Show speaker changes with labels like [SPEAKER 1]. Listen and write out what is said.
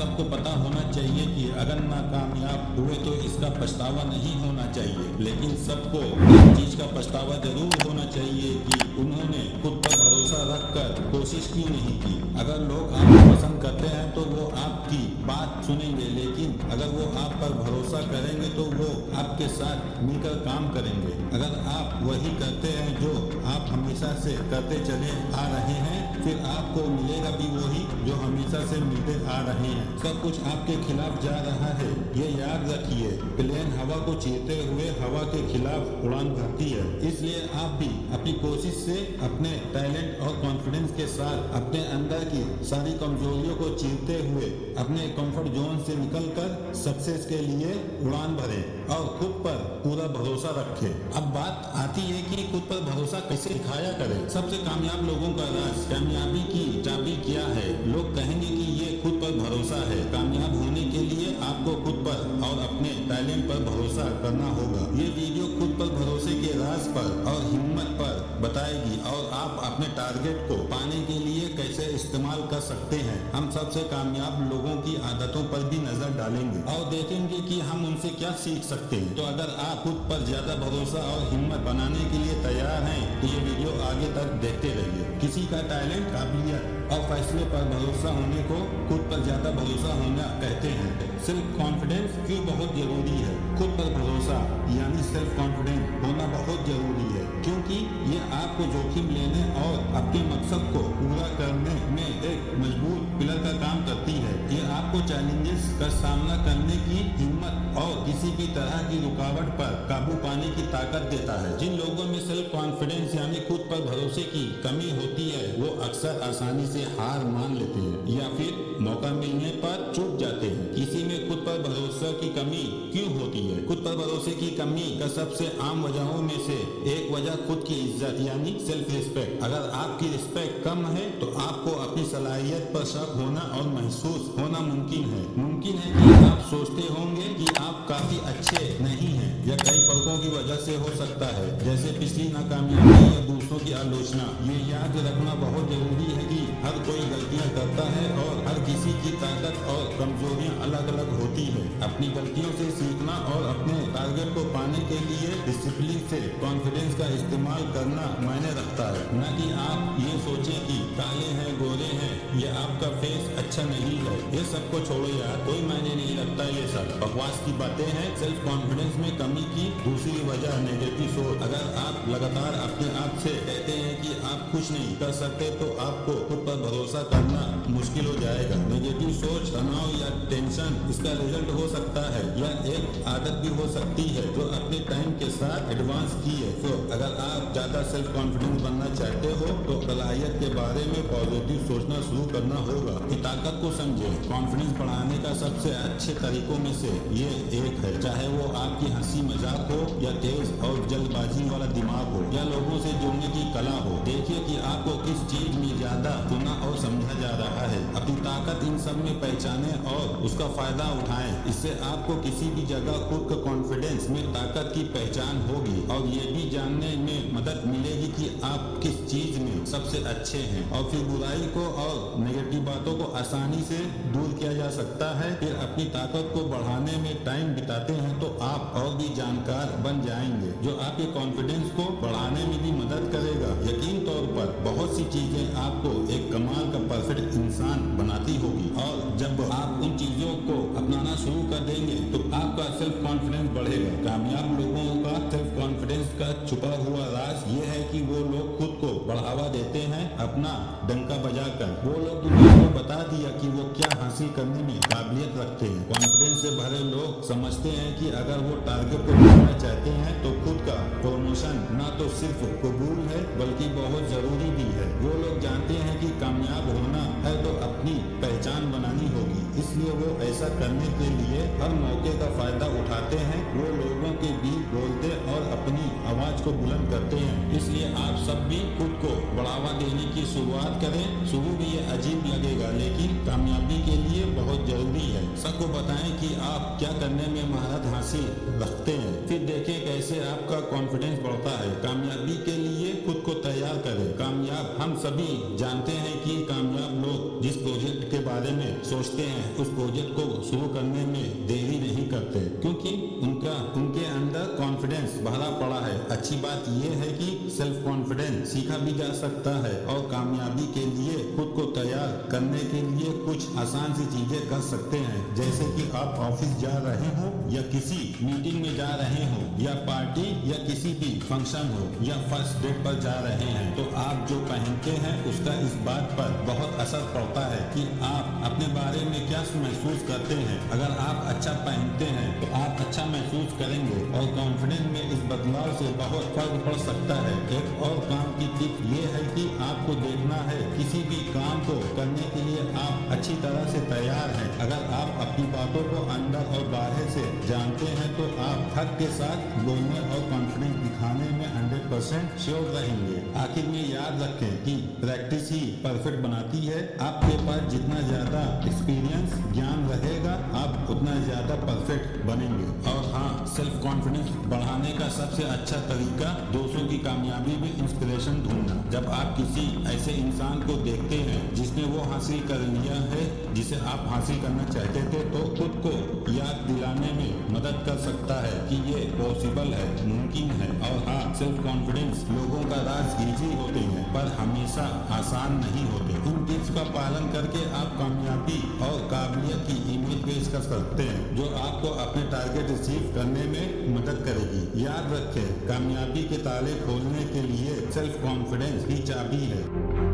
[SPEAKER 1] सबको पता होना चाहिए कि अगर नाकामयाब हुए तो इसका पछतावा नहीं होना चाहिए, लेकिन सबको इस चीज का पछतावा जरूर होना चाहिए कि उन्होंने खुद पर भरोसा रखकर कोशिश क्यों नहीं की। अगर लोग आपको पसंद करते हैं तो वो आपकी बात सुनेंगे, लेकिन अगर वो आप पर भरोसा करेंगे तो वो आपके साथ मिलकर काम करेंगे। अगर आप वही करते हैं जो आप हमेशा से करते चले आ रहे हैं, फिर आपको मिलेगा भी वही जो हमेशा से मिलते आ रहे हैं। सब कुछ आपके खिलाफ जा रहा है, ये याद रखिए। प्लेन हवा को चीरते हुए हवा के खिलाफ उड़ान भरती है, इसलिए आप भी अपनी कोशिश से अपने टैलेंट और कॉन्फिडेंस के साथ अपने अंदर की सारी कमजोरियों को चीरते हुए अपने कंफर्ट जोन से निकलकर सक्सेस के लिए उड़ान भरें और खुद पर पूरा भरोसा रखें। अब बात आती है कि खुद पर भरोसा कैसे दिखाया करें। सबसे कामयाब लोगों का राज कामयाबी की चाबी क्या है? लोग कहेंगे कि ये खुद पर भरोसा है। कामयाब होने के लिए आपको खुद पर और अपने टैलेंट पर भरोसा करना होगा। ये वीडियो खुद पर भरोसे के राज पर और हिम्मत पर बताएगी और आप अपने टारगेट को पाने के लिए कैसे इस्तेमाल कर सकते हैं। हम सबसे कामयाब लोगों की आदतों पर भी नजर डालेंगे और देखेंगे कि हम उनसे क्या सीख सकते हैं। तो अगर आप खुद पर ज्यादा भरोसा और हिम्मत बनाने के लिए तैयार हैं तो ये वीडियो आगे तक देखते रहिए। किसी का टैलेंट, काबिलियत और फैसले पर भरोसा होने को खुद पर ज्यादा भरोसा होना कहते हैं। सेल्फ कॉन्फिडेंस क्यों बहुत जरूरी है? खुद पर भरोसा यानी सेल्फ कॉन्फिडेंस होना बहुत जरूरी है, क्योंकि ये आपको जोखिम लेने और अपने मकसद को पूरा करने में एक मजबूत पिलर का काम करती है। ये आपको चैलेंजेस का सामना करने की हिम्मत और किसी भी तरह की रुकावट पर काबू पाने की ताकत देता है। जिन लोगों में सेल्फ कॉन्फिडेंस यानी खुद पर भरोसे की कमी होती है वो अक्सर आसानी से हार मान लेते हैं या फिर मौका मिलने पर चूक जाते हैं। किसी में खुद पर भरोसे की कमी क्यों होती है? खुद पर भरोसे की कमी का सबसे आम वजहों में से एक वजह खुद की इज्जत यानी सेल्फ रिस्पेक्ट। अगर आपकी रिस्पेक्ट कम है तो आपको अपनी सलाहियत पर शक होना और महसूस होना मुमकिन है। मुमकिन है कि आप सोचते होंगे कि आप काफी अच्छे नहीं हैं। यह कई फर्कों की वजह से हो सकता है, जैसे पिछली नाकामयाबी या दूसरों की आलोचना। ये याद रखना बहुत जरूरी है कि हर कोई गलतियां करता है और हर किसी की ताकत और कमजोरियां अलग अलग होती है। अपनी गलतियों से सीखना और अपने टारगेट को पाने के लिए डिसिप्लिन से कॉन्फिडेंस का इस्तेमाल करना मायने रखता है। न कि आप ये सोचें कि काले हैं, गोरे हैं, ये आपका फेस अच्छा नहीं है। ये सबको छोड़ो यार, कोई मायने नहीं रखता। ये सब बकवास की बातें हैं। सेल्फ कॉन्फिडेंस में कमी की दूसरी वजह नेगेटिव सोच। अगर आप लगातार अपने आप से कहते हैं कि आप कुछ नहीं कर सकते तो आपको खुद पर भरोसा करना मुश्किल हो जाएगा। नेगेटिव सोच तनाव या टेंशन इसका रिजल्ट हो सकता है या एक आदत भी हो सकती है जो अपने टाइम के साथ एडवांस की है। तो अगर आप ज्यादा सेल्फ कॉन्फिडेंस बनना चाहते हो तो सलाहियत के बारे में पॉजिटिव सोचना शुरू करना होगा। की ताकत को समझे। कॉन्फिडेंस बढ़ाने का सबसे अच्छे तरीकों में से ये एक है, चाहे वो आपकी हंसी मजाक हो या तेज और जल्दबाजी वाला दिमाग हो या लोगों से जुड़ने की कला हो। देखिए कि आपको किस चीज में ज्यादा सुना और समझा जा रहा है। अपनी ताकत इन सब में पहचाने और उसका फायदा उठाएं। इससे आपको किसी भी जगह खुद का कॉन्फिडेंस में ताकत की पहचान होगी और ये भी जानने में मदद मिलेगी कि आप किस चीज में सबसे अच्छे हैं। और फिर बुराई को और नेगेटिव बातों को आसानी से दूर किया जा सकता है। फिर अपनी ताकत को बढ़ाने में टाइम बिताते हैं तो आप और भी जानकार बन जाएंगे, जो आपके कॉन्फिडेंस को बढ़ाने में भी मदद करेगा। यकीन तौर पर बहुत सी चीजें आपको एक कमाल का परफेक्ट इंसान बनाती होगी और जब आप उन चीजों को अपनाना शुरू कर देंगे तो आपका सेल्फ कॉन्फिडेंस बढ़ेगा। कामयाब लोगों का सेल्फ कॉन्फिडेंस का छुपा हुआ राज ये है कि वो लोग खुद को बढ़ावा देते हैं अपना डंका बजाकर। वो लोग दुनिया को बता दिया कि वो क्या हासिल करने में काबिलियत रखते हैं। कॉन्फिडेंस से भरे लोग समझते हैं कि अगर वो टारगेट को पाना चाहते हैं तो खुद का प्रमोशन ना तो सिर्फ कबूल है बल्कि बहुत जरूरी भी है। वो लोग जानते हैं कि कामयाब होना है तो अपनी पहचान बनानी होगी, इसलिए वो ऐसा करने के लिए हर मौके का फायदा उठाते हैं। वो लोगों के बीच बोलते और अपनी आवाज को बुलंद करते हैं। इसलिए आप सब भी खुद को बढ़ावा देने की शुरुआत करें। शुरू में ये अजीब लगेगा लेकिन कामयाबी के लिए बहुत जरूरी है। सबको बताएं कि आप क्या करने में महारत हासिल रखते हैं, फिर देखें कैसे आपका कॉन्फिडेंस बढ़ता है। कामयाबी के लिए खुद को तैयार करें। कामयाब हम सभी जानते हैं कि कामयाब लोग जिस प्रोजेक्ट के बारे में सोचते हैं उस प्रोजेक्ट को शुरू करने में देरी नहीं करते, क्योंकि उनके अंदर कॉन्फिडेंस भरा पड़ा है। अच्छी बात यह है कि सेल्फ कॉन्फिडेंस सीखा भी जा सकता है और कामयाबी के लिए खुद को तैयार करने के लिए कुछ आसान सी चीजें कर सकते हैं, जैसे कि आप ऑफिस जा रहे हो या किसी मीटिंग में जा रहे हो या पार्टी या किसी भी फंक्शन हो या फर्स्ट डेट पर जा रहे हैं, तो आप जो पहनते हैं उसका इस बात पर बहुत असर पड़ता है कि आप अपने बारे में क्या महसूस करते हैं। अगर आप अच्छा पहनते हैं तो आप अच्छा महसूस करेंगे और कॉन्फिडेंस में इस बदलाव से बहुत फर्क पड़ सकता है। एक और काम की टिप ये है कि आपको देखना है किसी भी काम को करने के लिए आप अच्छी तरह से तैयार हैं। अगर आप अपनी बातों को अंदर और बाहर से जानते हैं तो आप हक के साथ बोलने और कॉन्फिडेंस दिखाने में 100% श्योर रहेंगे। आखिर में याद रखें कि प्रैक्टिस ही परफेक्ट बनाती है। आपके पास जितना ज्यादा एक्सपीरियंस ज्ञान रहेगा आप उतना ज्यादा परफेक्ट बनेंगे। और हाँ, सेल्फ कॉन्फिडेंस बढ़ाने का सबसे अच्छा तरीका दूसरों की कामयाबी में इंस्पिरेशन ढूंढना। जब आप किसी ऐसे इंसान को देखते हैं जिसने वो हासिल कर लिया है जिसे आप हासिल करना चाहते थे, तो खुद को याद दिलाने में मदद कर सकता है कि ये पॉसिबल है, मुमकिन है। और हाँ, सेल्फ कॉन्फिडेंस लोगों का राज इजी होते हैं पर हमेशा आसान नहीं होते। इन टिप्स का पालन करके आप कामयाबी और काबिलियत की इमेज पेश कर सकते हैं जो आपको अपने टारगेट अचीव करने में मदद करेगी। याद रखें, कामयाबी के ताले खोलने के लिए सेल्फ कॉन्फिडेंस ही चाबी है।